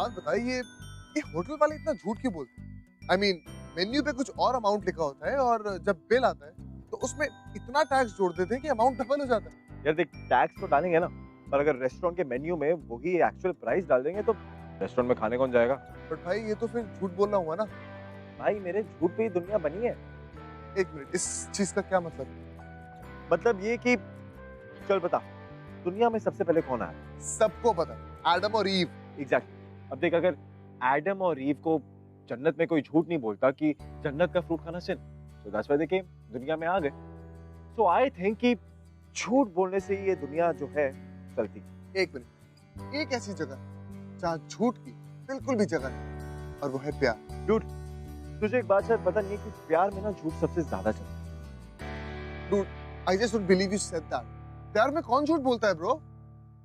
बात बताइए, ये होटल वाले इतना झूठ क्यों बोलते हैं? I mean, मेन्यू पे कुछ और अमाउंट लिखा होता है और जब बिल आता है तो उसमें इतना टैक्स जोड़ देते हैं कि अमाउंट डबल हो जाता है। यार देख, टैक्स तो डालेंगे ना, पर अगर रेस्टोरेंट के मेन्यू में वही एक्चुअल प्राइस डाल देंगे तो रेस्टोरेंट में खाने कौन जाएगा? बट भाई ये तो फिर झूठ बोलना हुआ ना। भाई मेरे झूठ पे ही दुनिया बनी है। एक मिनट, इस चीज का क्या मतलब? मतलब ये कि चल बता, दुनिया में सबसे पहले कौन आया? सबको पता, एडम और ईव। एग्जैक्टली। अब देख, अगर एडम और ईव को जन्नत में कोई झूठ नहीं बोलता कि जन्नत का फ्रूट खाना सिन, तो दैट्स व्हाई दे केम, दुनिया में आ गए। सो आई थिंक कि झूठ बोलने से ही ये दुनिया जो है चलती। एक मिनट, एक ऐसी जगह जहाँ झूठ की बिल्कुल भी जगह नहीं, और वो है प्यार। डूड, तुझे एक बात शायद पता नहीं है कि प्यार में ना झूठ सबसे ज्यादा चलता है। Dude, I just don't believe you said that. प्यार में कौन झूठ बोलता है ब्रो?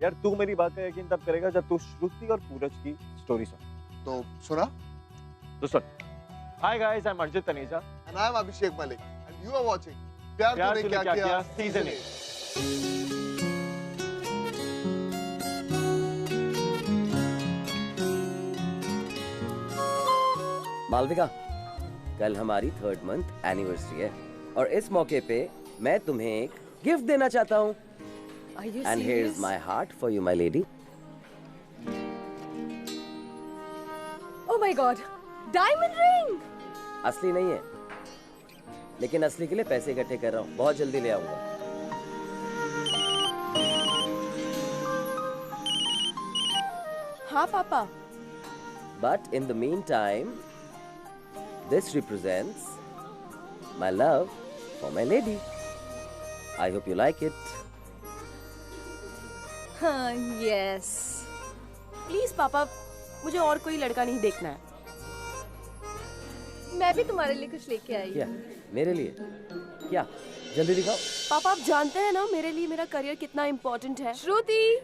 यार तू मेरी बात पे यकीन तब करेगा जब तू श्रुति और पूरज की स्टोरी सुन। तो सुना? तो सुन। Hi guys, I am Arjit Taneja and I am Abhishek Malik and you are watching Pyaar Tune क्या किया सीजन 8। मालविका, कल हमारी 3rd मंथ एनिवर्सरी है और इस मौके पे मैं तुम्हें एक गिफ्ट देना चाहता हूँ। And here is my heart for you my lady. Oh my God, diamond ring! असली नहीं है, लेकिन असली के लिए पैसे इकट्ठे कर रहा हूँ, बहुत जल्दी ले आऊंगा। हाँ पापा। But in the meantime, this represents my love for my lady. I hope you like it. हाँ, yes. प्लीज पापा, मुझे और कोई लड़का नहीं देखना है। मैं भी तुम्हारे लिए कुछ लेके आई क्या? हूँ। मेरे लिए? क्या? जल्दी दिखाओ। पापा, आप जानते हैं ना मेरे लिए मेरा करियर कितना इम्पोर्टेंट है। श्रुति!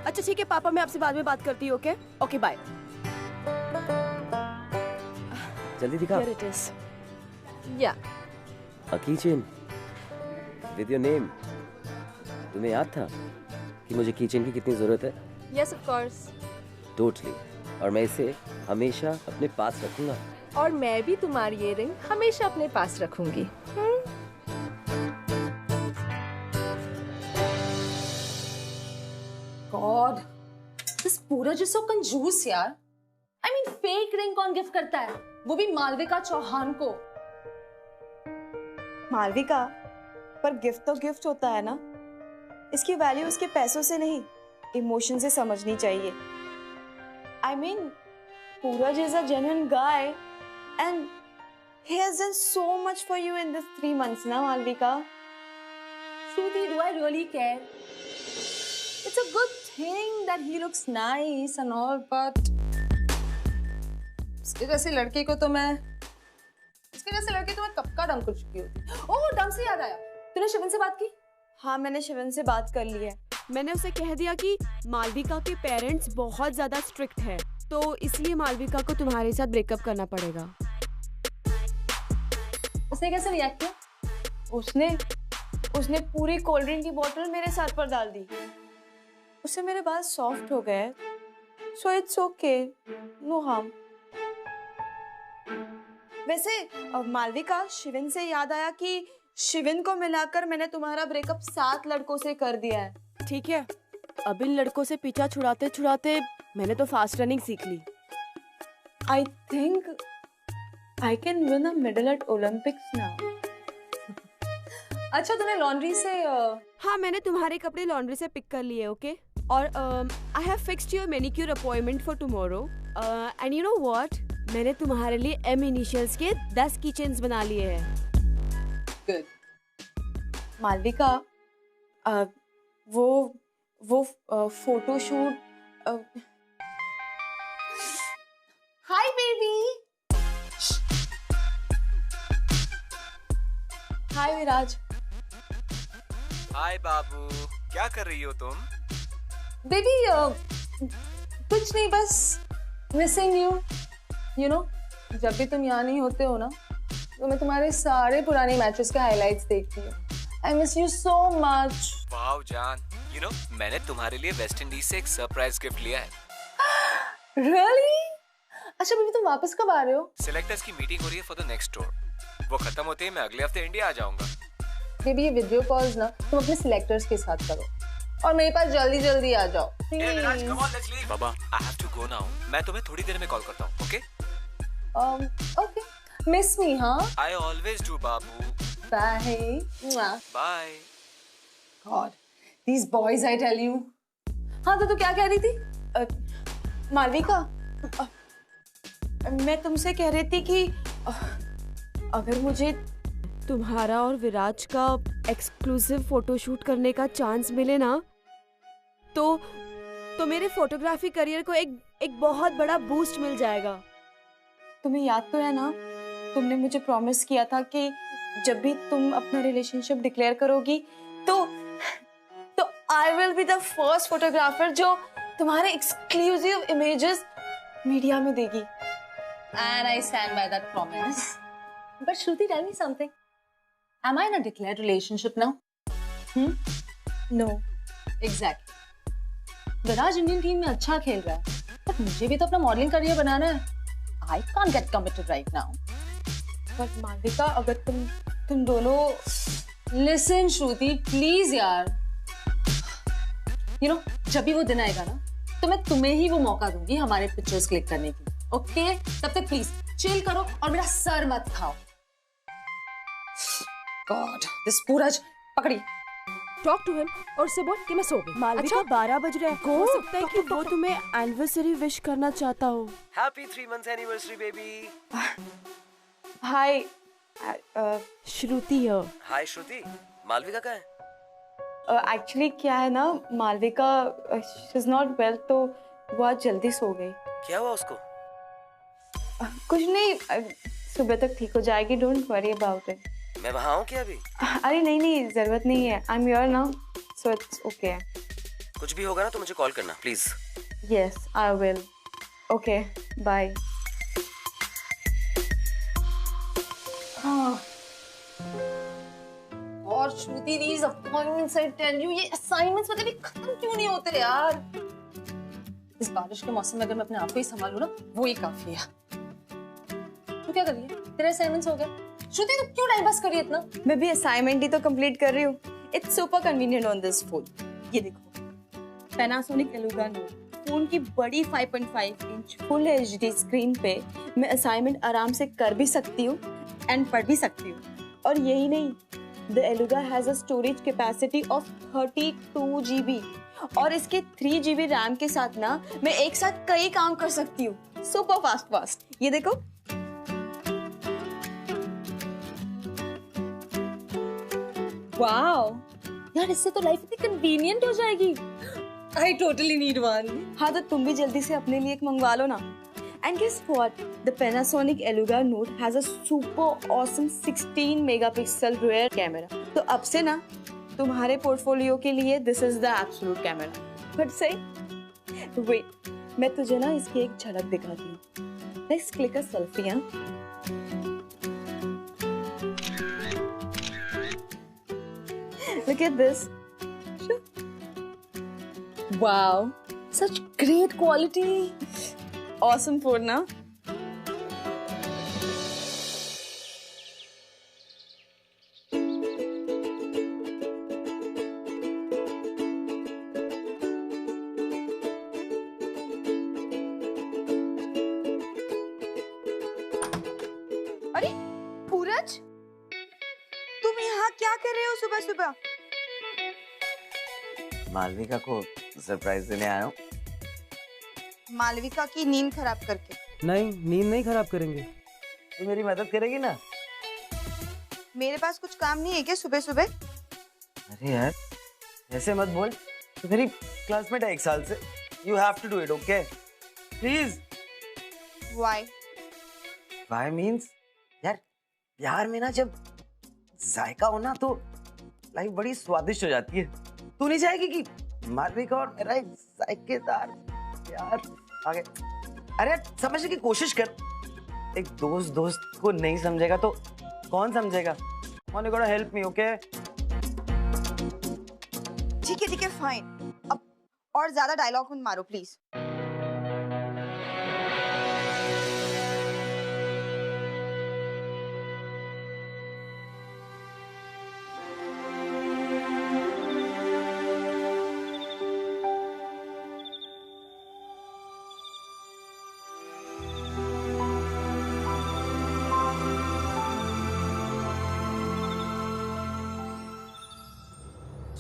अच्छा ठीक है पापा, मैं आपसे बाद में बात करती हूँ। Okay okay, bye. जल्दी दिखाओ। Here it is. Yeah. A keychain with your name. तुम्हें याद था कि मुझे कीचेन की कितनी जरूरत है? Yes, of course. Totally. और मैं इसे हमेशा अपने पास रखूंगा। और मैं भी तुम्हारी ये रिंग हमेशा अपने पास रखूंगी। God, this पूरज is so कंजूस यार। I mean, फेक रिंग कौन गिफ्ट करता है? वो भी मालविका चौहान को। मालविका, पर गिफ्ट तो गिफ्ट होता है ना। इसकी वैल्यू उसके पैसों से नहीं, इमोशन से समझनी चाहिए। I mean, पूरज is a genuine guy and he has done so much for you in this 3 months ना Malvika. Shruti, do I really care? It's a good thing that he looks nice and all, but इसके जैसे लड़के को मैं कब का डंक कर चुकी होती। ओह, डंक से याद आया, तूने शिवन से बात की? हाँ, मैंने शिवन से बात कर ली है। मैंने उसे कह दिया कि मालविका के पेरेंट्स बहुत ज्यादा स्ट्रिक्ट हैं, तो इसलिए मालविका को तुम्हारे साथ ब्रेकअप करना पड़ेगा। उसने कैसे रिएक्ट किया? उसने पूरी कोल्ड ड्रिंक की बोतल मेरे सर पर डाल दी। उससे मेरे बाल सॉफ्ट हो गए, so it's okay, no harm. वैसे मालविका, शिवन से याद आया कि शिवन को मिलाकर मैंने तुम्हारा ब्रेकअप 7 लड़कों से कर दिया है। ठीक है, अब इन लड़कों से पीछा छुड़ाते छुड़ाते मैंने तो फास्ट रनिंग सीख ली। I think I can win a medal at Olympics now. अच्छा, तूने लॉन्ड्री से हाँ, मैंने तुम्हारे कपड़े लॉन्ड्री से पिक कर लिए। ओके, और I have fixed your manicure appointment for tomorrow. And you know what, मैंने तुम्हारे लिए M इनिशियल्स के 10 कीचेन्स बना लिए हैं। गुड। मालविका, वो फोटोशूट। Hi baby. हाय विराज। हाय बाबू, क्या कर रही हो तुम? बेबी, कुछ नहीं, बस मिसिंग यू। यू नो, जब भी तुम यहाँ नहीं होते हो ना, तो मैं तुम्हारे सारे पुराने मैचेस के हाइलाइट्स देखती हूँ। I miss you so much. Wow जान, यू नो मैंने तुम्हारे लिए वेस्ट इंडीज से एक सरप्राइज गिफ्ट लिया है। Really? अच्छा बेबी तुम वापस कब आ रहे हो? सिलेक्टर्स की मीटिंग हो रही है फॉर द नेक्स्ट टूर। वो खत्म होते ही मैं अगले हफ्ते इंडिया आ जाऊंगा। बेबी ये वीडियो कॉल्स ना तुम अपने सिलेक्टर्स के साथ करो और मेरे पास जल्दी जल्दी आ जाओ प्लीज। बाबा I have to go now. मैं तुम्हें थोड़ी देर में कॉल करता हूँ, ओके? ओके मिस मी हाँ? आई ऑलवेज डू बाबू। Bye bye. God these boys I tell you. हाँ तो तू क्या कह रही थी? मालविका, मैं तुमसे कह रही थी कि अगर मुझे तुम्हारा और विराज का एक्सक्लूसिव फोटोशूट करने का चांस मिले ना तो मेरे फोटोग्राफी करियर को एक बहुत बड़ा बूस्ट मिल जाएगा। तुम्हें याद तो है ना, तुमने मुझे प्रॉमिस किया था कि जब भी तुम अपना रिलेशनशिप डिक्लेयर करोगी तो I will be the first photographer जो तुम्हारे एक्सक्लूसिव इमेजेस मीडिया में देगी। And I stand by that promise. But Shruti, tell me something. Am I in a declared relationship now? No. Exactly. Viraj Indian team में अच्छा खेल रहा है, but मुझे भी तो अपना मॉडलिंग करियर बनाना है. I can't get committed right now. But Malvika, अगर तुम दोनों Listen, Shruti, please यार. You know, जब भी वो दिन आएगा ना, तो मैं तुम्हें ही वो मौका दूंगी हमारे पिक्चर्स क्लिक करने की. ओके तब तक प्लीज चिल करो और मेरा सर मत खाओ। गॉड दिस पूरा पकड़ी। टॉक टू हिम और से बोल कि मैं सो गई। मालविका 12 बज रहे हैं, हो सकता है कि वो तुम्हें एनिवर्सरी विश करना चाहता हो। Happy 3 months anniversary baby. Hi Shruti है। हाय श्रुति, मालविका कहाँ है? एक्चुअली क्या है ना, Malvika she is not well, तो वो आज जल्दी सो गई। क्या हुआ उसको? कुछ नहीं, सुबह तक ठीक हो जाएगी, डोंट वरी अबाउट इट। मैं वहाँ हूँ क्या अभी? अरे नहीं जरूरत नहीं है, I am here now so it's okay. कुछ भी होगा ना तो मुझे कॉल करना please. Yes I will. Okay bye. और Shruti these appointments I tell you, ये assignments पता नहीं खत्म क्यों नहीं होते यार। इस बारिश के मौसम में अगर मैं अपने आप को ही संभालूं ना, वो ही काफी है। तू क्या कर रही है? तेरे असाइनमेंट्स हो गए? श्रुति तू क्यों टाइम पास कर रही है इतना? मैं भी असाइनमेंट ही तो कंप्लीट कर रही हूँ। It's super convenient on this phone. ये देखो, पैनासोनिक एलुगा नोट फोन की बड़ी 5.5 इंच फुल एचडी स्क्रीन पे मैं असाइनमेंट आराम से कर भी सकती हूँ एंड पढ़ भी सकती हूँ। और यही नहीं, the Eluga has a storage capacity of 32 GB और इसके 3 GB रैम के साथ ना मैं एक साथ कई काम कर सकती हूँ। Super fast. ये देखो, वाओ यार, इससे तो लाइफ इतनी कन्वीनियंट हो जाएगी। I totally need one. हाँ तो तुम भी जल्दी से अपने लिए एक मंगवा लो ना। And guess what? The Panasonic Eluga Note has a super awesome 16 megapixel rear camera. तो अब से ना तुम्हारे पोर्टफोलियो के लिए this is the absolute camera. But say, wait, मैं तुझे ना इसकी एक झलक दिखाती हूँ। Let's click a selfie, हाँ? Look at this. Sure. Wow, such great quality. Awesome phone, ना? अरे पूरज, तुम यहाँ क्या कर रहे हो सुबह सुबह? मालविका को सरप्राइज देने आया हूँ। मालविका की नींद खराब करके? नहीं, नींद नहीं खराब करेंगे। तो मेरी मदद करेगी ना? मेरे पास कुछ काम नहीं है क्या सुबह सुबह? अरे यार ऐसे मत बोल, तो मेरी क्लासमेट है 1 साल से। You have to do it, okay? Please. Why? Why means यार प्यार में ना जब जायका हो ना तो लाइफ बड़ी स्वादिष्ट हो जाती है। तू नहीं चाहेगी कि मालविका और मेरा एक जायकेदार प्यार आगे? अरे समझने की कोशिश कर। एक दोस्त को नहीं समझेगा तो कौन समझेगा? You gotta help me, okay? ठीक है फाइन। अब और ज्यादा डायलॉग मत मारो please.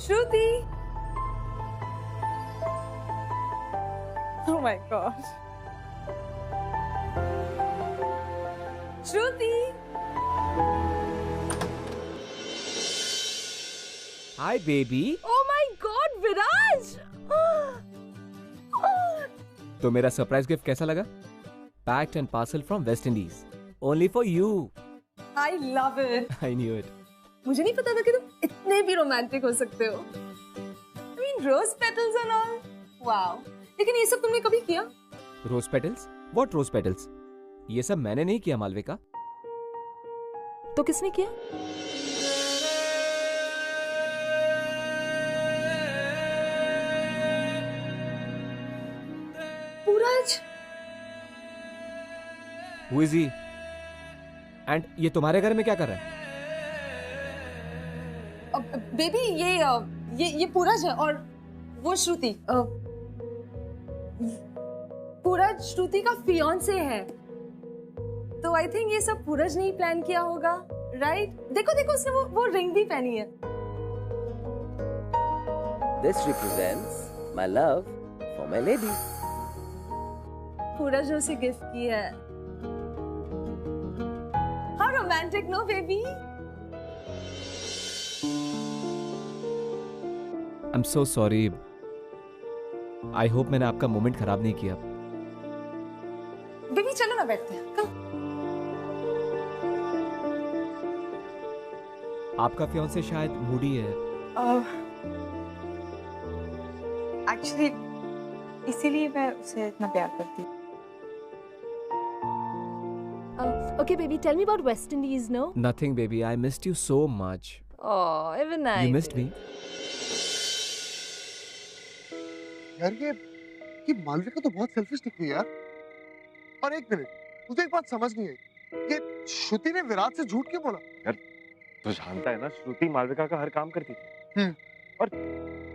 Shruti. Oh my God. Shruti. Hi, baby. Oh my God, विराज! तो मेरा सरप्राइज गिफ्ट कैसा लगा? Packed and parcel from West Indies. Only for you. I love it. I knew it. मुझे नहीं पता था कि तुम इतने भी रोमांटिक हो सकते हो। I mean, rose petals and all. Wow. लेकिन ये सब तुमने कभी किया? Rose petals? What rose petals? ये सब मैंने नहीं किया मालविका। तो किसने किया? पूरज। Who is he? And ये तुम्हारे घर में क्या कर रहा है? बेबी ये पूरज है और वो श्रुति। पूरज श्रुति का फियांसे है। तो आई थिंक ये सब पूरज ने ही प्लान किया होगा, राइट? देखो देखो उसने वो रिंग भी पहनी है। This represents my love for my lady. पूरज ने उसे गिफ्ट की है। How romantic, no baby? I'm so sorry. I hope मैंने आपका मोमेंट खराब नहीं किया। बेबी चलो ना बैठते हैं। Come. आपका फियांसे शायद मूडी है। एक्चुअली इसीलिए मैं उसे इतना प्यार करती हूँ। Okay, baby, tell me about West Indies, no? Nothing, baby. I missed you so much. Oh, even I. You missed me. यार ये मालविका तो बहुत सेल्फिश दिख रही है यार। और एक मिनट, मुझे एक बात समझ नहीं आई, ये श्रुति ने विराट से झूठ क्यों बोला? यार तो जानता है ना, श्रुति मालविका का हर काम करती थी और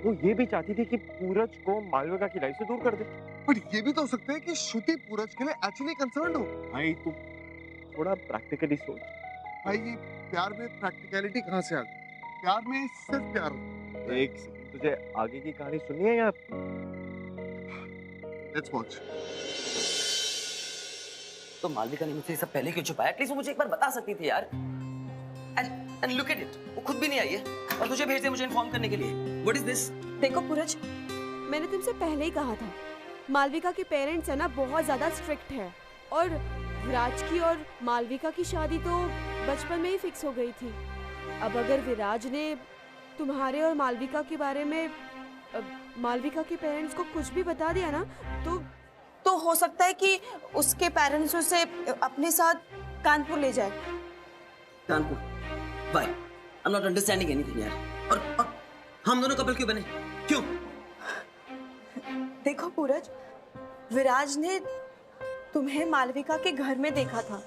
वो ये भी चाहती थी कि पूरज को मालविका की लाइफ से दूर कर दे। पर ये भी तो हो सकता है कि श्रुति पूरज के लिए एक्चुअली कंसर्न्ड हो। भाई तू थोड़ा प्रैक्टिकली सोच। भाई ये प्यार में प्रैक्टिकलिटी कहाँ से आ गई? प्यार में सिर्फ प्यार हो। एक सेकंड, तुझे आगे की कहानी सुननी है या? Let's watch. तो मालविका ने मुझसे सब पहले क्यों छुपाया? एटलीस्ट वो मुझे एक बार बता सकती थी यार। एंड लुक एट इट, वो खुद भी नहीं आई है और तुझे भेज दे मुझे इन्फॉर्म करने के लिए। What is this? देखो पूरज, मैंने तुमसे पहले ही कहा था, मालविका के पेरेंट्स है ना बहुत ज्यादा स्ट्रिक्ट है और विराज की और मालविका की शादी तो बचपन में ही फिक्स हो गई थी। अब अगर विराज ने तुम्हारे और मालविका के बारे में मालविका के पेरेंट्स को कुछ भी बता दिया ना तो हो सकता है कि उसके पेरेंट्स उसे अपने साथ कानपुर ले जाए। Kanpur? Why? I'm not understanding anything यार। और हम दोनों कपल क्यों बने? क्यों? देखो पूरज, विराज ने तुम्हें मालविका के घर में देखा था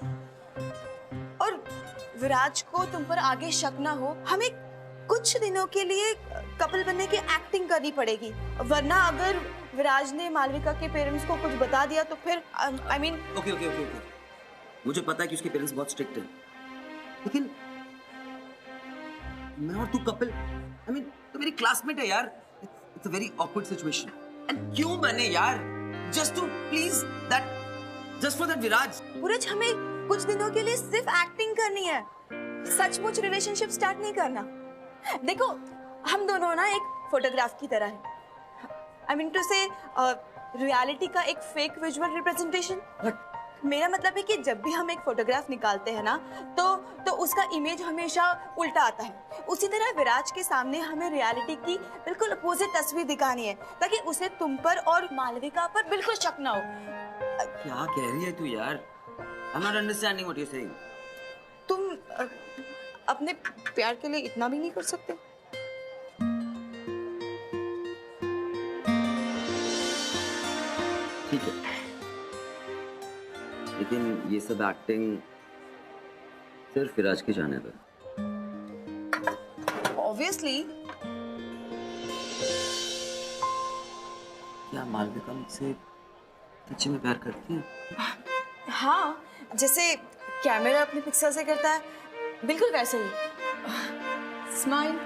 और विराज को तुम पर आगे शक ना हो, हमें कुछ दिनों के लिए कपल बनने की एक्टिंग करनी पड़ेगी, वरना अगर विराज ने मालविका के पेरेंट्स को कुछ बता दिया तो फिर आई मीन ओके मुझे पता है कि उसके पेरेंट्स बहुत स्ट्रिक्ट हैं, लेकिन मैं और तू कपल, आई मीन तो मेरी क्लासमेट है यार। It's a very awkward situation. And क्यों बने यार? Just to please that, just for that Viraj. Puraj, हमें कुछ दिनों के लिए सिर्फ एक्टिंग करनी है, सचमुच रिलेशनशिप स्टार्ट नहीं करना। देखो हम दोनों ना एक फोटोग्राफ की तरह है, आई मीन टू से रियलिटी का एक फेक विजुअल रिप्रेजेंटेशन। मेरा मतलब है कि जब भी हम एक फोटोग्राफ निकालते हैं ना तो उसका इमेज हमेशा उल्टा आता है। उसी तरह विराज के सामने हमें रियलिटी की बिल्कुल अपोजिट तस्वीर दिखानी है ताकि उसे तुम पर और मालविका पर बिल्कुल शक ना हो। क्या कह रही है तू यार? I am not understanding what you saying. तुम अपने प्यार के लिए इतना भी नहीं कर सकते? ठीक है, लेकिन ये सब एक्टिंग सिर्फ विराज के जाने दो। ऑब्वियसली। क्या मालविका मुझसे सच्ची में प्यार करती है? हाँ, जैसे कैमरा अपने पिक्सल से करता है, बिल्कुल वैसे ही। स्माइल।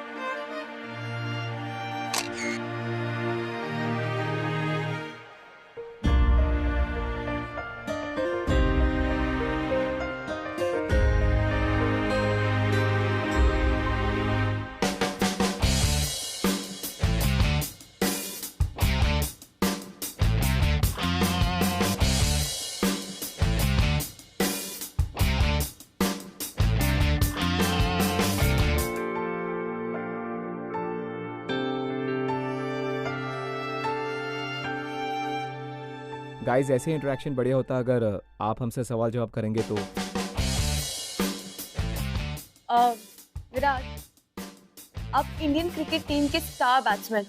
गाइस ऐसे इंटरेक्शन बढ़िया होता अगर आप हमसे सवाल जवाब करेंगे तो। विराट, आप इंडियन क्रिकेट टीम के स्टार बैट्समैन,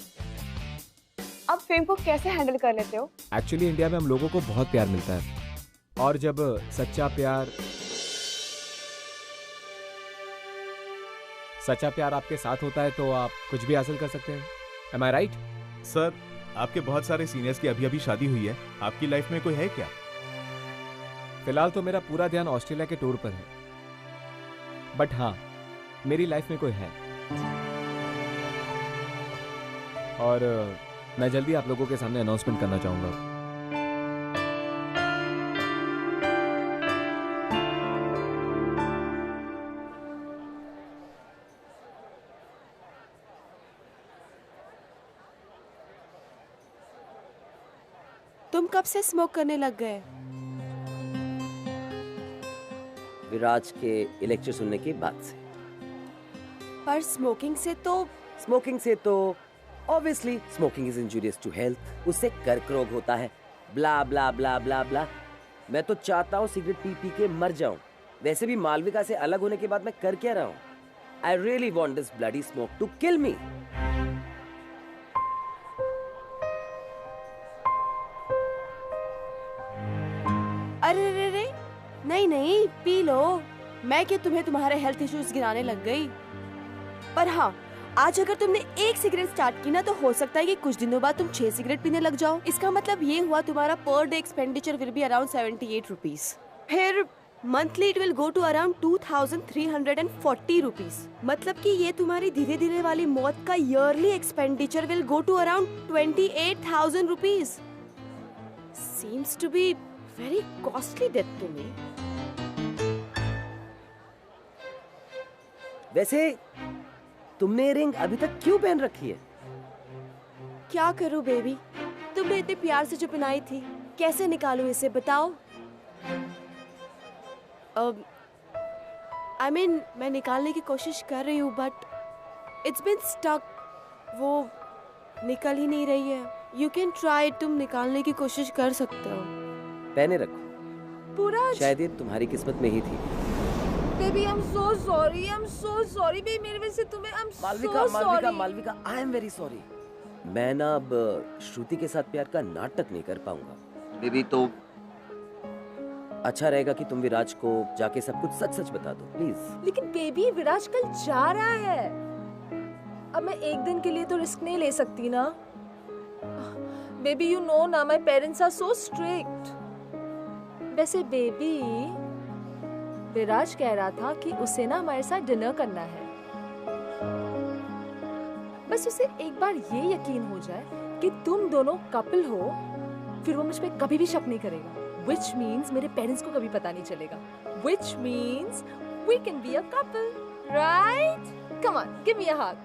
आप फेम को कैसे हैंडल कर लेते हो? एक्चुअली इंडिया में हम लोगों को बहुत प्यार मिलता है, और जब सच्चा प्यार आपके साथ होता है तो आप कुछ भी हासिल कर सकते हैं। Am I right? सर, आपके बहुत सारे सीनियर्स की अभी अभी शादी हुई है, आपकी लाइफ में कोई है क्या? फिलहाल तो मेरा पूरा ध्यान ऑस्ट्रेलिया के टूर पर है, बट हाँ, मेरी लाइफ में कोई है, और मैं जल्दी आप लोगों के सामने अनाउंसमेंट करना चाहूंगा। तुम कब से स्मोक करने लग गए? विराज के लेक्चर सुनने के बाद से। पर स्मोकिंग से तो obviously smoking is injurious to health, उससे कर्क रोग होता है, ब्ला ब्ला ब्ला ब्ला ब्ला। मैं तो चाहता हूँ सिगरेट पी पी के मर जाऊं। वैसे भी मालविका से अलग होने के बाद मैं कर क्या रहा हूँ? I really want this bloody smoke to kill me. अरे रे रे, नहीं पी लो। मैं क्या तुम्हें तुम्हारे हेल्थ इश्यूज गिनाने लग गई? पर हाँ, आज अगर तुमने एक सिगरेट स्टार्ट की ना तो हो सकता है कि कुछ दिनों बाद तुम 6 सिगरेट पीने लग जाओ। इसका मतलब ये हुआ तुम्हारा per day expenditure will be around 78 rupees. फिर monthly it will go to around 2340 rupees. मतलब कि ये तुम्हारी धीरे धीरे वाली मौत का yearly expenditure will go to around 28,000 rupees. Seems to be very costly death to me. वैसे तुमने रिंग अभी तक क्यों पहन रखी है? क्या करूं बेबी, तुमने इतने प्यार से जो पहनाई थी, कैसे निकालूं इसे बताओ? I mean, मैं निकालने की कोशिश कर रही हूँ बट इट्स बीन स्टक, वो निकल ही नहीं रही है। यू कैन ट्राई, तुम निकालने की कोशिश कर सकते हो। पहने रखो, पूरा शायद ये तुम्हारी किस्मत में ही थी। Baby I am so sorry baby, मेरी वजह से तुम्हें I am so sorry. Malvika I am very sorry. मैं ना अब श्रुति के साथ प्यार का नाटक नहीं कर पाऊंगा बेबी, तो अच्छा रहेगा कि तुम विराज को जाके सब कुछ सच सच बता दो प्लीज। लेकिन बेबी विराज कल जा रहा है, अब मैं एक दिन के लिए तो रिस्क नहीं ले सकती ना। बेबी यू नो ना, my parents are so strict. वैसे बेबी विराज कह रहा था कि उसे ना हमारे साथ डिनर करना है, बस उसे एक बार ये यकीन हो जाए कि तुम दोनों कपल हो, फिर वो मुझ पे कभी भी शक नहीं करेगा। Which means मेरे पेरेंट्स को कभी पता नहीं चलेगा। Which means we can be a couple, right? Come on, give me a hug.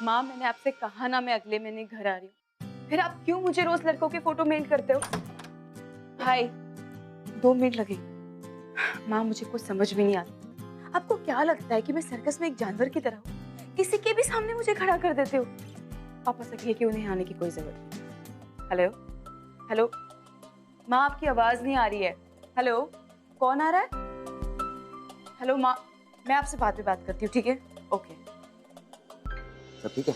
माँ, मैंने आपसे कहा ना मैं अगले महीने घर आ रही हूँ, फिर आप क्यों मुझे रोज लड़कों के फोटो मेल करते हो? हाय, 2 मिनट लगे। माँ, मुझे कुछ समझ भी नहीं आता। आपको क्या लगता है कि मैं सर्कस में एक जानवर की तरह हूँ? किसी के भी सामने मुझे खड़ा कर देते हो। पापा से कहिए कि उन्हें आने की कोई जरूरत नहीं। हेलो हेलो माँ, आपकी आवाज नहीं आ रही है। हेलो, कौन आ रहा है? हेलो माँ, मैं आपसे बाद में बात करती हूँ, ठीक है? ओके। सब ठीक है?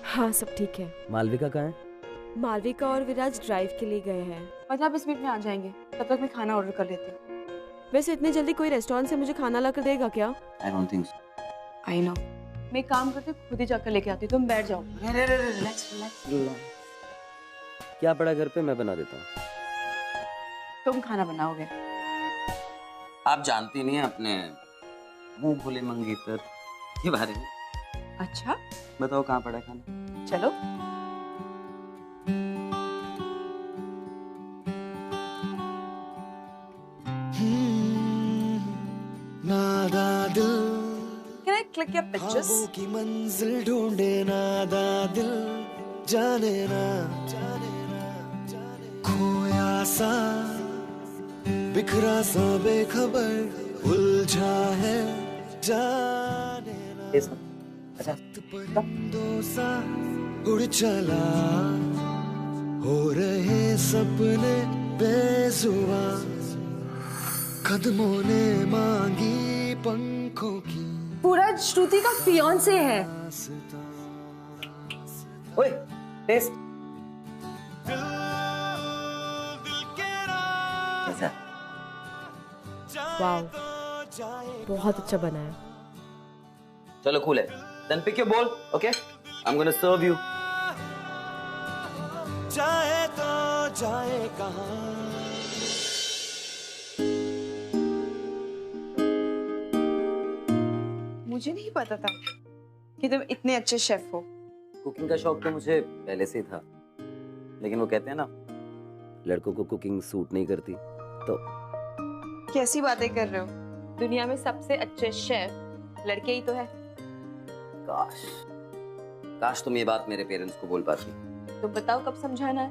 हाँ सब ठीक है। मालविका कहाँ है? मालविका और विराज ड्राइव के लिए गए हैं। 15-20 मिनट में आ जाएंगे, तब तक मैं खाना ऑर्डर कर लेती हूँ। वैसे इतनी जल्दी कोई रेस्टोरेंट से मुझे खाना ला कर देगा क्या? I don't think so. I know, मैं काम करती हूँ, खुद ही जाकर लेके आती हूँ। तुम बैठ जाओ। रिलैक्स। क्या पड़ा घर पे, मैं बना देता हूँ। तुम खाना बनाओगे? आप जानती नहीं है अपने मुंह भोले मंगेतर के बारे में। अच्छा, बताओ कहाँ पड़ा खाना? चलो। Can I click your pictures? की मंजिल ढूंढे नादा दिल, जाने ना खोया सा, बिखरा सा बेखबर उलझा है, जाने ना। टेस्ट कर। अच्छा परिंदों सा उड़ चला, हो रहे सपने बेजुबां, कदमों ने मांगी पंखों की। पूरा श्रुति का फियांसे है। ओए टेस्ट कैसा? वाओ, बहुत अच्छा बना है। चलो कूल है। Then pick your ball, okay? I am gonna serve you. जाए तो जाए कहां? मुझे नहीं पता था कि तुम इतने अच्छे शेफ हो। कुकिंग का शौक तो मुझे पहले से ही था, लेकिन वो कहते हैं ना, लड़कों को कुकिंग सूट नहीं करती। तो कैसी बातें कर रहे हो? दुनिया में सबसे अच्छे शेफ लड़के ही तो है। काश काश तुम ये बात मेरे पेरेंट्स को बोल पाती। तुम बताओ कब समझाना है?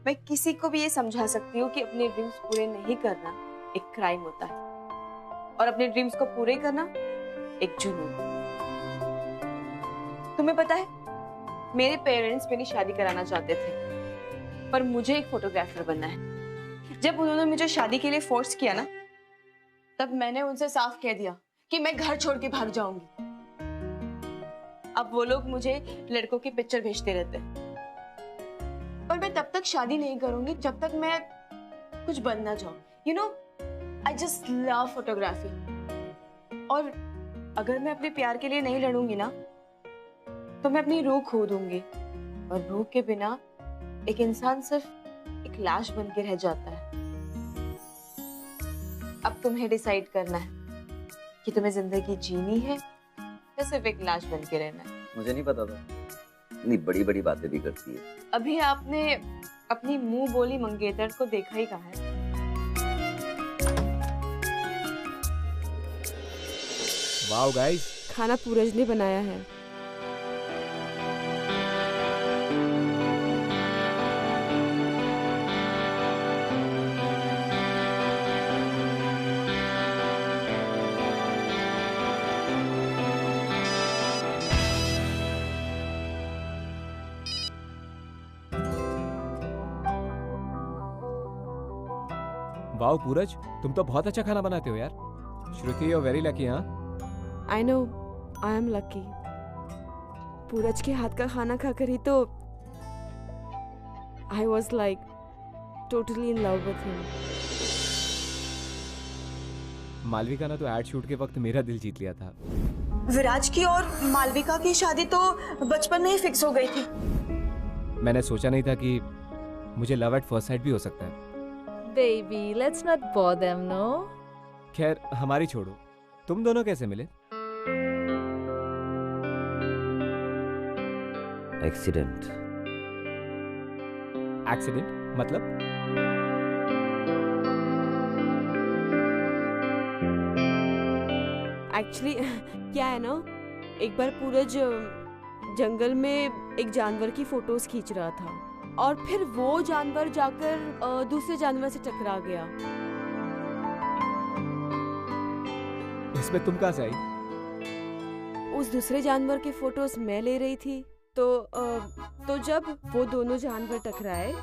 मैं किसी को भी ये समझा सकती हूँ कि अपने ड्रीम्स पूरे नहीं करना एक क्राइम होता है, और अपने ड्रीम्स को पूरे करना एक जुनून। तुम्हें पता है, मेरे पेरेंट्स मेरी शादी कराना चाहते थे, पर मुझे एक फोटोग्राफर बनना है। जब उन्होंने मुझे शादी के लिए फोर्स किया ना, तब मैंने उनसे साफ कह दिया कि मैं घर छोड़ के भाग जाऊंगी। अब वो लोग मुझे लड़कों की पिक्चर भेजते रहते हैं, पर मैं तब तक शादी नहीं करूंगी जब तक मैं कुछ बन ना जाऊं। You know, I just love photography. और अगर मैं अपने प्यार के लिए नहीं लड़ूंगी ना, तो मैं अपनी रूह खो दूंगी, और रूह के बिना एक इंसान सिर्फ एक लाश बन के रह जाता है। अब तुम्हें डिसाइड करना है कि तुम्हें जिंदगी जीनी है या सिर्फ एक लाश बन के रहना है। मुझे नहीं पता था, इतनी बड़ी बड़ी बातें भी करती है। अभी आपने अपनी मुंह बोली मंगेतर को देखा ही कहाँ है? वाओ गाइस, खाना पूरज ने बनाया है। वाओ पूरज, तुम तो बहुत अच्छा खाना बनाते हो यार। Shruti you very lucky. हाँ, I know, I am lucky. Puraj के हाथ का खाना खाकर ही तो I was like totally in love with him. Malvika ने तो एड शूट के वक्त मेरा दिल जीत लिया था। विराज की और मालविका की शादी तो बचपन में ही फिक्स हो गई थी। मैंने सोचा नहीं था कि मुझे लव एट फर्स्ट साइट भी हो सकता है। Baby, let's not bore them, no? खैर हमारी छोड़ो, तुम दोनों कैसे मिले? एक्सीडेंट। एक्सीडेंट मतलब? एक्चुअली क्या है ना, एक बार पूरज जंगल में एक जानवर की फोटोज खींच रहा था, और फिर वो जानवर जाकर दूसरे जानवर से टकरा गया। इसमें तुम कहाँ से आई? उस दूसरे जानवर की फोटोज मैं ले रही थी, तो जब वो दोनों जानवर टकराए,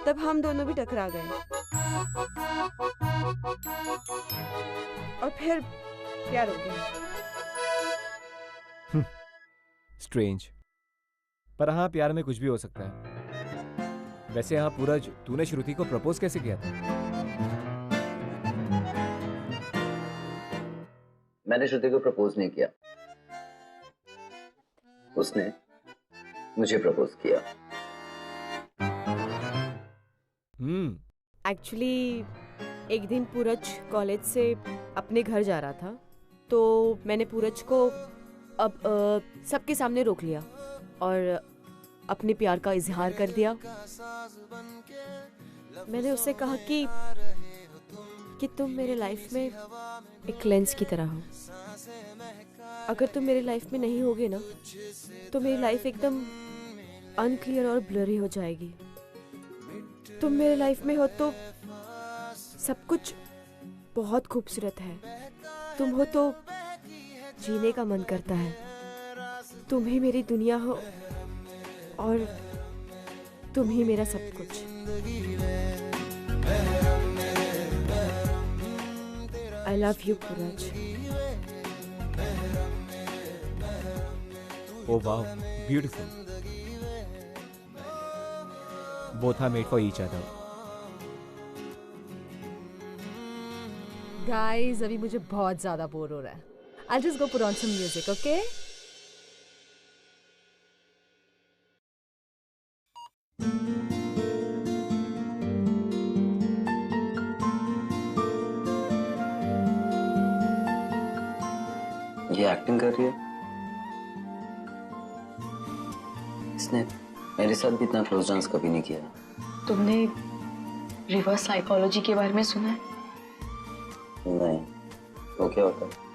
तब हम दोनों भी टकरा गए, और फिर प्यार हो गया। स्ट्रेंज, पर हाँ, प्यार में कुछ भी हो सकता है। वैसे हाँ पूरज, तूने श्रुति को प्रपोज कैसे किया था? मैंने श्रुति को प्रपोज नहीं किया, उसने मुझे प्रपोज किया। एक्चुअली एक दिन पूरज कॉलेज से अपने घर जा रहा था, तो मैंने पूरज को अब सबके सामने रोक लिया और अपने प्यार का इजहार कर दिया। मैंने उससे कहा कि तुम मेरे लाइफ में एक लेंस की तरह हो। अगर तुम मेरे लाइफ में नहीं होगे ना, तो मेरी लाइफ एकदम अनक्लियर और ब्लरी हो जाएगी। तुम मेरे लाइफ में हो तो सब कुछ बहुत खूबसूरत है, तुम हो तो जीने का मन करता है। तुम ही मेरी दुनिया हो और तुम ही मेरा सब कुछ। I love you, Puraj. Oh wow, beautiful. Both are made for each other. Guys अभी मुझे बहुत ज्यादा बोर हो रहा है। I'll just go put on some music, okay? ये एक्टिंग कर रही है। इसने मेरे साथ भी इतना क्लोज डांस कभी नहीं किया। तुमने रिवर्स साइकोलॉजी के बारे में सुना है? नहीं, तो क्या होता है?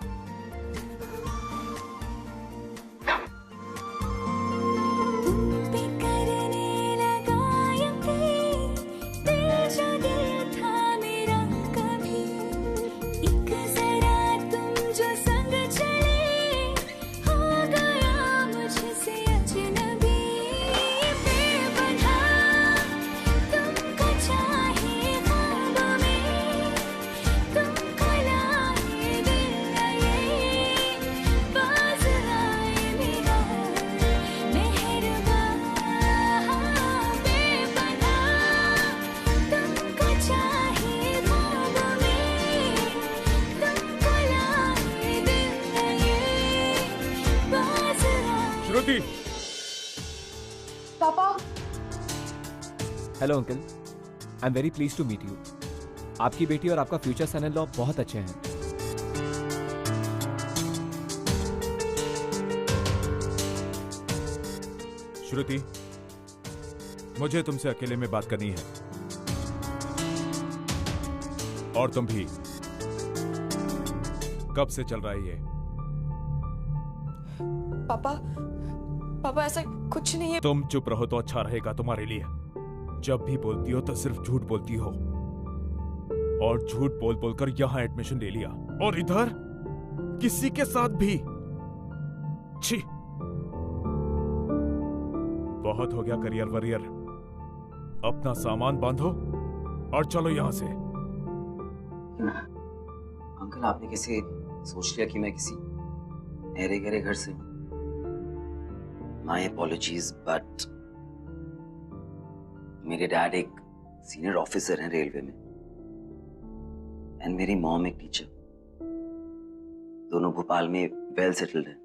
पापा। Hello uncle, I am very please to meet you. आपकी बेटी और आपका फ्यूचर सन इन लॉ बहुत अच्छे हैं। श्रुति, मुझे तुमसे अकेले में बात करनी है। और तुम भी। कब से चल रहा है ये? पापा ऐसा कुछ नहीं है। तुम चुप रहो तो अच्छा रहेगा तुम्हारे लिए। जब भी बोलती हो तो सिर्फ झूठ बोलती हो, और झूठ बोल बोलकर यहां एडमिशन ले लिया, और इधर किसी के साथ भी। छी, बहुत हो गया करियर वरियर। अपना सामान बांधो और चलो यहां से। अंकल, आपने कैसे सोच लिया कि मैं किसी अरे गहरे घर से हूं? My apologies, but मेरे डैड एक सीनियर ऑफिसर हैं रेलवे में, एंड मेरी मॉम एक टीचर। दोनों भोपाल में वेल सेटल्ड हैं,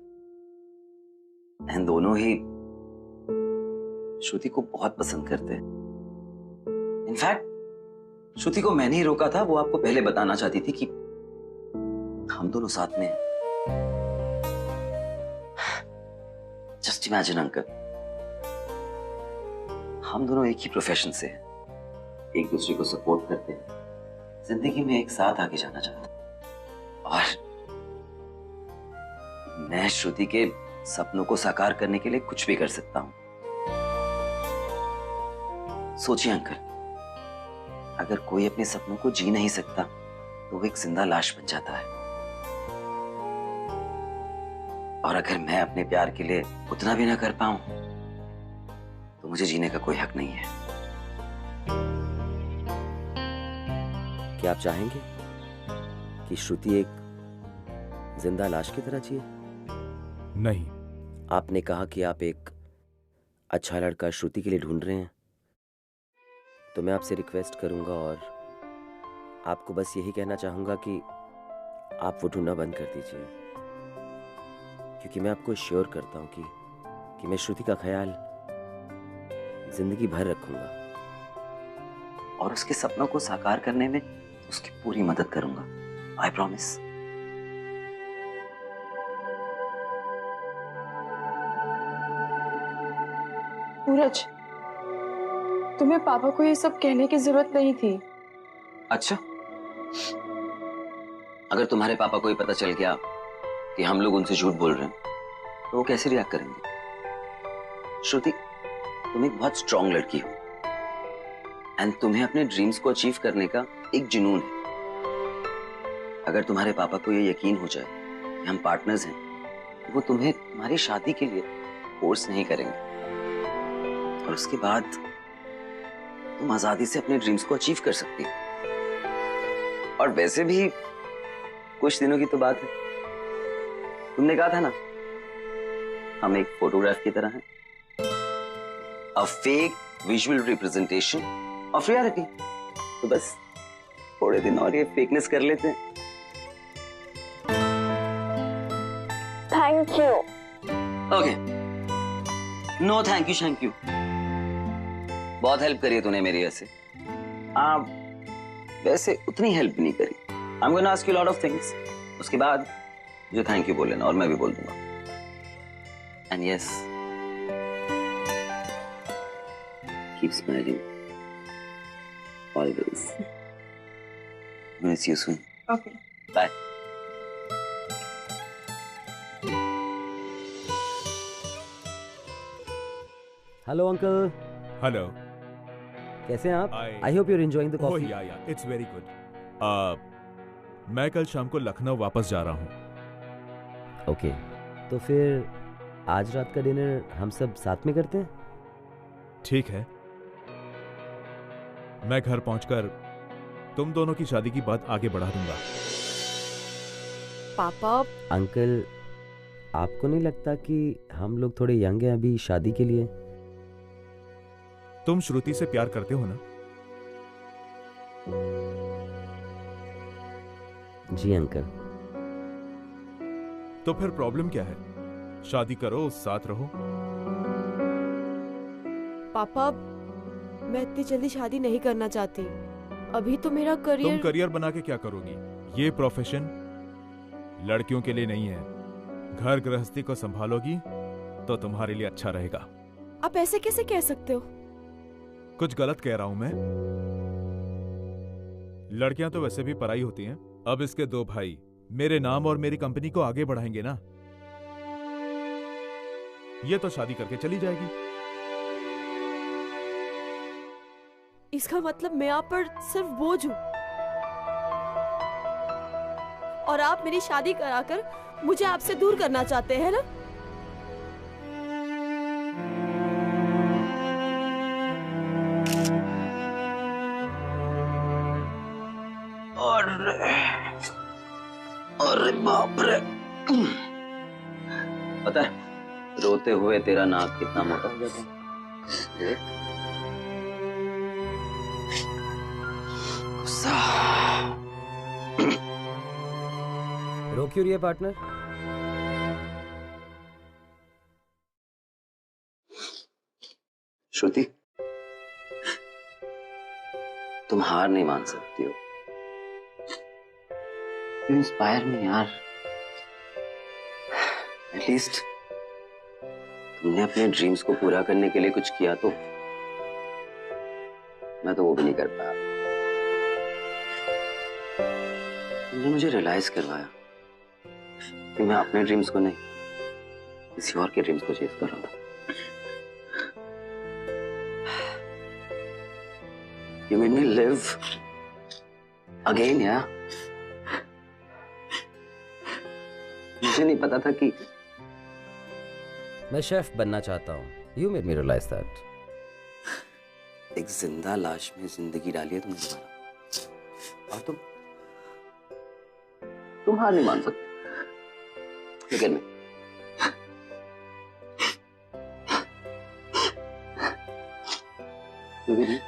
एंड दोनों ही श्रुति को बहुत पसंद करते हैं। इनफैक्ट श्रुति को मैंने ही रोका था। वो आपको पहले बताना चाहती थी कि हम दोनों साथ में हैं। जस्ट इमेजिन अंकल, हम दोनों एक ही प्रोफेशन से हैं, एक दूसरे को सपोर्ट करते हैं, जिंदगी में एक साथ आगे जाना चाहते हैं। और मैं श्रुति के सपनों को साकार करने के लिए कुछ भी कर सकता हूं। सोचिए अंकल, अगर कोई अपने सपनों को जी नहीं सकता तो वो एक जिंदा लाश बन जाता है, और अगर मैं अपने प्यार के लिए उतना भी ना कर पाऊं तो मुझे जीने का कोई हक नहीं है। क्या आप चाहेंगे कि श्रुति एक जिंदा लाश की तरह जिए? नहीं। आपने कहा कि आप एक अच्छा लड़का श्रुति के लिए ढूंढ रहे हैं, तो मैं आपसे रिक्वेस्ट करूंगा और आपको बस यही कहना चाहूंगा कि आप वो ढूंढना बंद कर दीजिए, क्योंकि मैं आपको श्योर करता हूं कि मैं श्रुति का ख्याल जिंदगी भर रखूंगा, और उसके सपनों को साकार करने में उसकी पूरी मदद करूंगा। I promise. सूरज, तुम्हें पापा को ये सब कहने की जरूरत नहीं थी। अच्छा, अगर तुम्हारे पापा को ये पता चल गया कि हम लोग उनसे झूठ बोल रहे हैं तो वो कैसे रिएक्ट करेंगे? श्रुति, तुम एक बहुत स्ट्रांग लड़की हो, एंड तुम्हें अपने ड्रीम्स को अचीव करने का एक जुनून है। अगर तुम्हारे पापा को ये यकीन हो जाए कि हम पार्टनर्स हैं वो तुम्हें तुम्हारी शादी के लिए फोर्स नहीं करेंगे, और उसके बाद तुम आजादी से अपने ड्रीम्स को अचीव कर सकती हो। और वैसे भी कुछ दिनों की तो बात है, तुमने कहा था ना हम एक फोटोग्राफ की तरह हैं, a fake visual representation of reality. तो बस थोड़े दिन और ये फेकनेस कर लेते हैं। Thank you. Okay, no thank you thank you. बहुत हेल्प करी है तूने मेरी ऐसे। वैसे उतनी हेल्प नहीं करी। आई am gonna ask you lot of things, उसके बाद जो थैंक यू बोल लेना, और मैं भी बोल दूंगा। And yes, keep smiling always. Miss you soon. Okay, bye. Hello uncle. Hello. कैसे हैं आप? I hope you are enjoying the oh coffee. Yeah it's very good. मैं कल शाम को लखनऊ वापस जा रहा हूँ। ओके, तो फिर आज रात का डिनर हम सब साथ में करते हैं? ठीक है, मैं घर पहुंचकर तुम दोनों की शादी की बात आगे बढ़ा दूंगा। पापा, अंकल, आपको नहीं लगता कि हम लोग थोड़े यंग हैं अभी शादी के लिए? तुम श्रुति से प्यार करते हो ना? जी अंकल। तो फिर प्रॉब्लम क्या है? शादी करो, साथ रहो। पापा, मैं इतनी जल्दी शादी नहीं करना चाहती। अभी तो मेरा करियर। तुम करियर बना के क्या करोगी? ये प्रोफेशन लड़कियों के लिए नहीं है। घर गृहस्थी को संभालोगी तो तुम्हारे लिए अच्छा रहेगा। आप ऐसे कैसे कह सकते हो? कुछ गलत कह रहा हूं मैं? लड़कियां तो वैसे भी पराई होती हैं। अब इसके दो भाई मेरे नाम और मेरी कंपनी को आगे बढ़ाएंगे ना। ये तो शादी करके चली जाएगी। इसका मतलब मैं आप पर सिर्फ बोझ हूं, और आप मेरी शादी कराकर मुझे आपसे दूर करना चाहते हैं ना? अरे बाप रे, पता है रोते हुए तेरा नाक कितना मोटा हो जाता है। गुस्सा। रो क्यों रही है पार्टनर? श्रुति, तुम हार नहीं मान सकती हो। You inspire me यार। एटलीस्ट तुमने अपने ड्रीम्स को पूरा करने के लिए कुछ किया तो। मैं तो वो भी नहीं कर पाया। तुमने मुझे रियलाइज करवाया कि मैं अपने ड्रीम्स को नहीं, किसी और के ड्रीम्स को चेस कर रहा था। You made me live again, यार। मुझे नहीं पता था कि मैं शेफ बनना चाहता हूँ। You made me realize that. एक जिंदा लाश में जिंदगी डाली है तुमने दोबारा, और तुम हार नहीं मान सकते। Look at me. Look at me.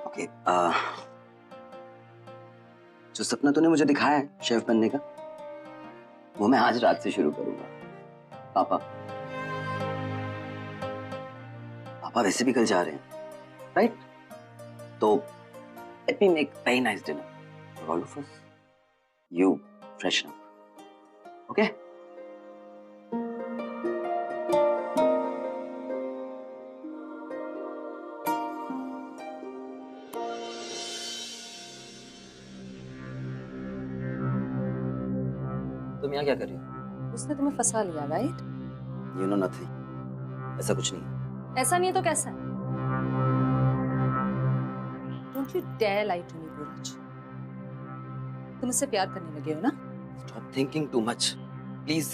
Okay, जो सपना तूने मुझे दिखाया है शेफ बनने का, वो मैं आज रात से शुरू करूंगा। पापा वैसे भी कल जा रहे हैं, राइट? तो Let me make very nice dinner for all of us. You freshen up, okay? तुम यहाँ क्या कर रही हो? उसने तुम्हें फंसा लिया, राइट? You know nothing. ऐसा कुछ नहीं। ऐसा नहीं है तो कैसा है? Don't you dare lie to me, पूरज। तुम मुझसे प्यार करने लगे हो ना? Stop thinking too much, please.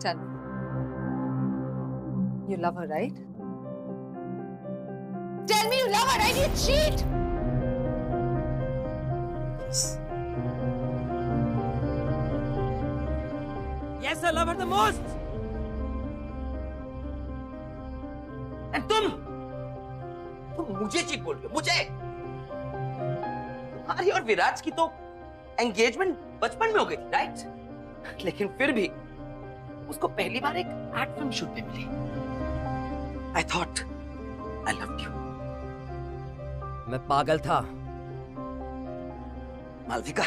Tell me. You love her, right? Tell me you love her, right? You cheat! Yes. Yes, I love her the most. And तुम मुझे cheat बोल रहे हो, मुझे? तुम्हारी और विराज की तो एंगेजमेंट बचपन में हो गई थी, राइट? लेकिन फिर भी उसको पहली बार एक एड फिल्म शूट पे मिली। I thought I loved you. मैं पागल था। मालविका,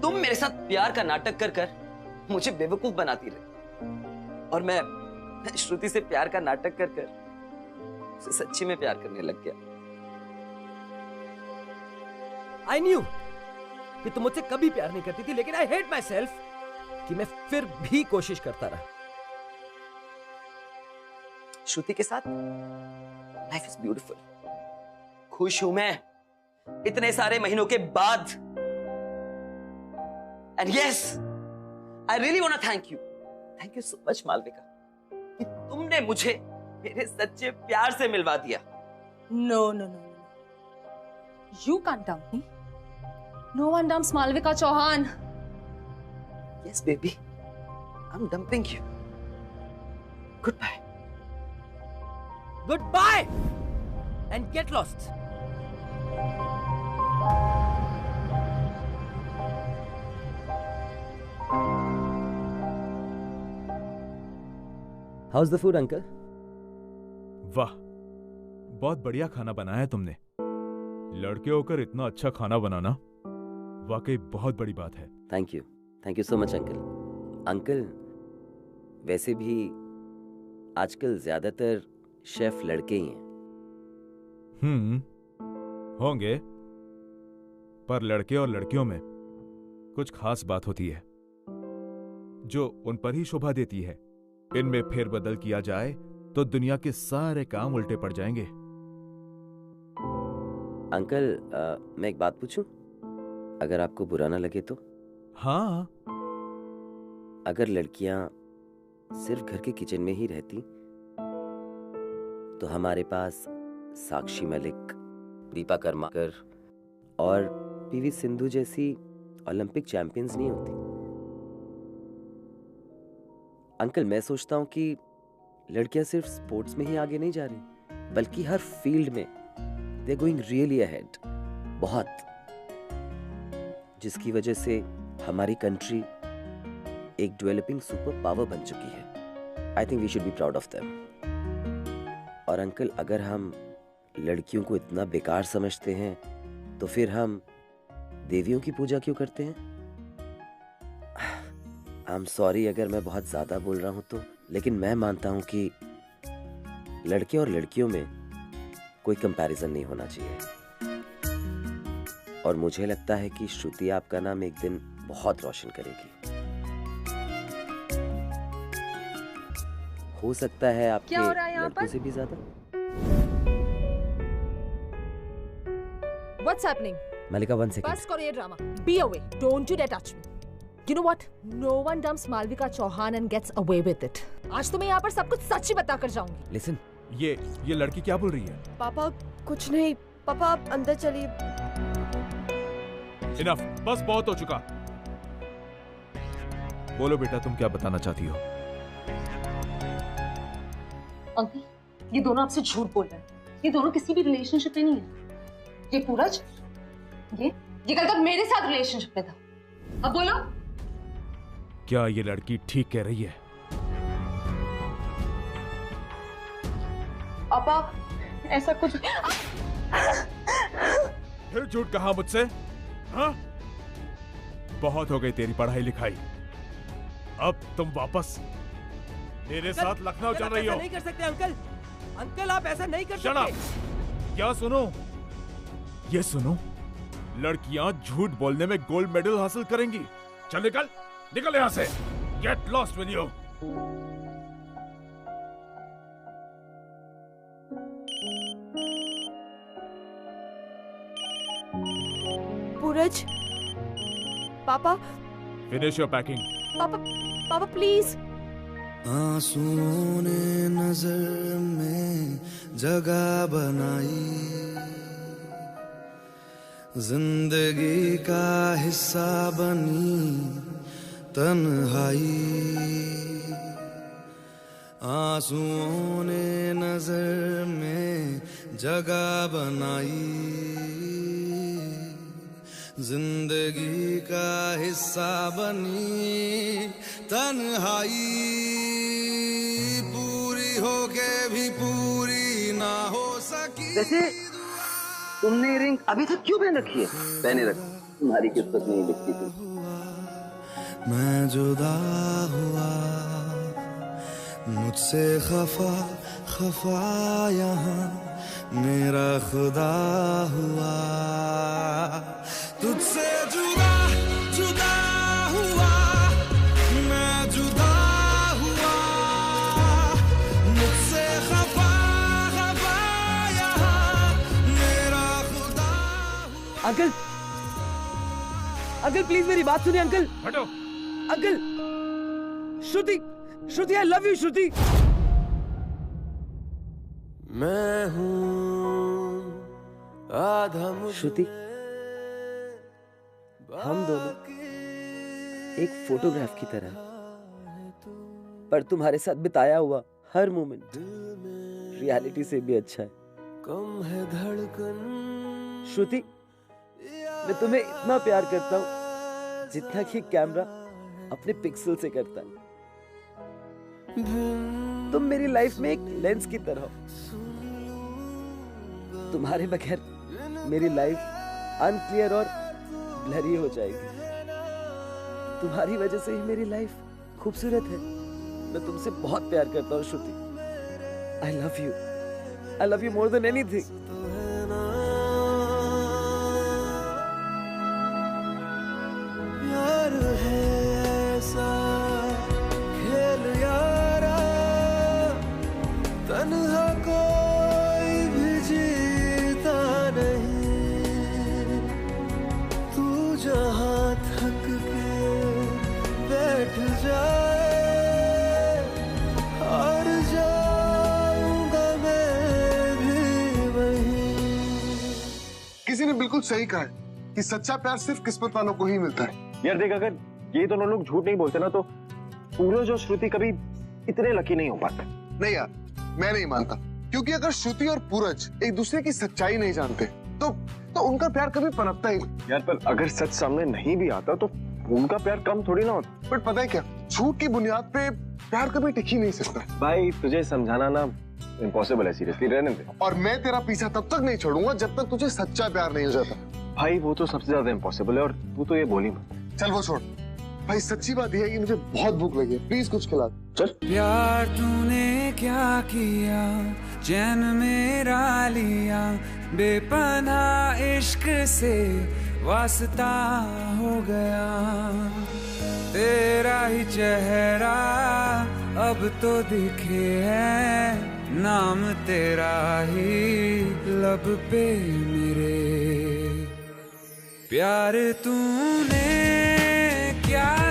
तुम मेरे साथ प्यार का नाटक कर कर मुझे बेवकूफ बनाती रही और मैं श्रुति से प्यार का नाटक कर कर उसे सच्ची में प्यार करने लग गया। I knew कि तुम मुझसे कभी प्यार नहीं करती थी, लेकिन I hate myself कि मैं फिर भी कोशिश करता रहा। श्रुति के साथ लाइफ इज ब्यूटीफुल। खुश हूं मैं इतने सारे महीनों के बाद। And yes, I really want to thank you so much Malvika कि तुमने मुझे मेरे सच्चे प्यार से मिलवा दिया। No, no, no, no. You can't dump me. No one dumps Malvika Chauhan. Yes, baby. I'm dumping you. Goodbye. Goodbye and get lost. How's the food, uncle? वाह, बहुत बढ़िया खाना बनाया है तुमने। लड़के होकर इतना अच्छा खाना बनाना वाकई बहुत बड़ी बात है। Thank you so much uncle. Uncle, वैसे भी आजकल ज्यादातर शेफ लड़के ही हैं। होंगे, पर लड़के और लड़कियों में कुछ खास बात होती है जो उन पर ही शोभा देती है। इनमें फेरबदल किया जाए तो दुनिया के सारे काम उल्टे पड़ जाएंगे। अंकल, मैं एक बात पूछूं? अगर आपको बुरा ना लगे तो? हाँ। अगर लड़कियां सिर्फ घर के किचन में ही रहती तो हमारे पास साक्षी मलिक, दीपा कर्माकर और पीवी सिंधु जैसी ओलंपिक चैंपियंस नहीं होती। अंकल, मैं सोचता हूं कि लड़कियां सिर्फ स्पोर्ट्स में ही आगे नहीं जा रही, बल्कि हर फील्ड में they are going really ahead, बहुत, जिसकी वजह से हमारी कंट्री एक डेवलपिंग सुपर पावर बन चुकी है। I think we should be proud of them. और अंकल, अगर हम लड़कियों को इतना बेकार समझते हैं तो फिर हम देवियों की पूजा क्यों करते हैं? आई एम सॉरी अगर मैं बहुत ज्यादा बोल रहा हूं तो, लेकिन मैं मानता हूं कि लड़के और लड़कियों में कोई कंपैरिजन नहीं होना चाहिए। और मुझे लगता है कि श्रुति आपका नाम एक दिन बहुत रोशन करेगी। हो सकता है आपके लड़कों से भी ज्यादा। What's happening? Malika, 1 second. बस करो ये drama. Be away. Don't you dare touch me. You know what? No one dumps Malvika Chauhan and gets away with it. आज तो मैं यहाँ पर सब कुछ सच ही बता कर जाऊंगी. Listen. ये लड़की क्या बोल रही है? पापा कुछ नहीं। पापा आप अंदर चलिए। Enough. बस बहुत हो चुका। बोलो बेटा, तुम क्या बताना चाहती हो? अंकल, ये दोनों आपसे झूठ बोल रहे हैं। ये दोनों किसी भी रिलेशनशिप में नहीं है। ये पूरज, ये कल तक मेरे साथ रिलेशनशिप में था। अब बोलो। क्या ये लड़की ठीक कह रही है? पापा, ऐसा कुछ फिर झूठ कहा मुझसे? हाँ? बहुत हो गई तेरी पढ़ाई लिखाई। अब तुम वापस मेरे साथ लखनऊ चल रही हो। नहीं कर सकते अंकल। अंकल आप ऐसा नहीं कर सकते। क्या सुनो? ये सुनो, लड़कियां झूठ बोलने में गोल्ड मेडल हासिल करेंगी। चल निकल, निकल यहाँ से। Get lost with you. Puraj, पापा। Finish your packing. पापा, पापा प्लीज। आंसुओं ने नजर में जगह बनाई, जिंदगी का हिस्सा बनी तन्हाई। आंसुओं ने नजर में जगह बनाई, जिंदगी का हिस्सा बनी तन्हाई। पूरी होके भी पूरी ना हो सकी। वैसे तुमने ये रिंग अभी तक क्यों पहन रखी है? पहने रख, तुम्हारी किस्मत नहीं लिखती थी। मैं जुदा हुआ, मुझसे खफा खफा यहाँ मेरा खुदा हुआ। तुझसे जुदा जुदा हुआ, मैं जुदा हुआ, मुझसे खफा खफा यहाँ मेरा खुदा हुआ। अंकल, अंकल प्लीज मेरी बात सुनिए अंकल। हटो। Uncle, Shruti, Shruti I love you Shruti. मैं हूँ आधा श्रुति, हम दोनों एक फोटोग्राफ की तरह, पर तुम्हारे साथ बिताया हुआ हर मोमेंट रियलिटी से भी अच्छा है। कम है धड़कन। श्रुति, मैं तुम्हें इतना प्यार करता हूँ जितना कि कैमरा अपने पिक्सल से करता है। तुम मेरी लाइफ में एक लेंस की तरह हो। तुम्हारे बगैर मेरी लाइफ अनक्लियर और ब्लरी हो जाएगी। तुम्हारी वजह से ही मेरी लाइफ खूबसूरत है। मैं तुमसे बहुत प्यार करता हूँ Shruti. I love you more than anything. प्यार है ऐसा खेल यारा, तन्हा कोई भी जीता नहीं। तू जहाँ थक के बैठ जाए, हार जाऊंगा मैं भी वहीं। किसी ने बिल्कुल सही कहा है कि सच्चा प्यार सिर्फ किस्मत वालों को ही मिलता है। यार देख, अगर ये दोनों लोग झूठ नहीं बोलते ना तो पूरज और श्रुति कभी इतने लकी नहीं हो पाते। नहीं यार, मैं नहीं मानता, क्योंकि अगर श्रुति और पूरज एक दूसरे की सच्चाई नहीं जानते तो उनका प्यार कभी पनपता ही नहीं। यार पर अगर सच सामने नहीं भी आता तो उनका प्यार कम थोड़ी ना होता। बट पता है क्या, झूठ की बुनियाद पे प्यार कभी टिक ही नहीं सकता। भाई तुझे समझाना ना इम्पॉसिबल है, सीरियसली रहने दे। और मैं तेरा पीछा तब तक नहीं छोड़ूंगा जब तक तुझे सच्चा प्यार नहीं हो जाता। भाई वो तो सबसे ज्यादा इम्पॉसिबल है, और तू तो ये बोली मत। चल वो छोड़ भाई, सच्ची बात यह है कि मुझे बहुत भूख लगी है, प्लीज कुछ खिला। चल। प्यार तूने क्या किया, चैन मेरा लिया, बेपनाह इश्क से वास्ता हो गया। तेरा ही चेहरा अब तो दिखे है, नाम तेरा ही लब पे मेरे। प्यार तूने क्या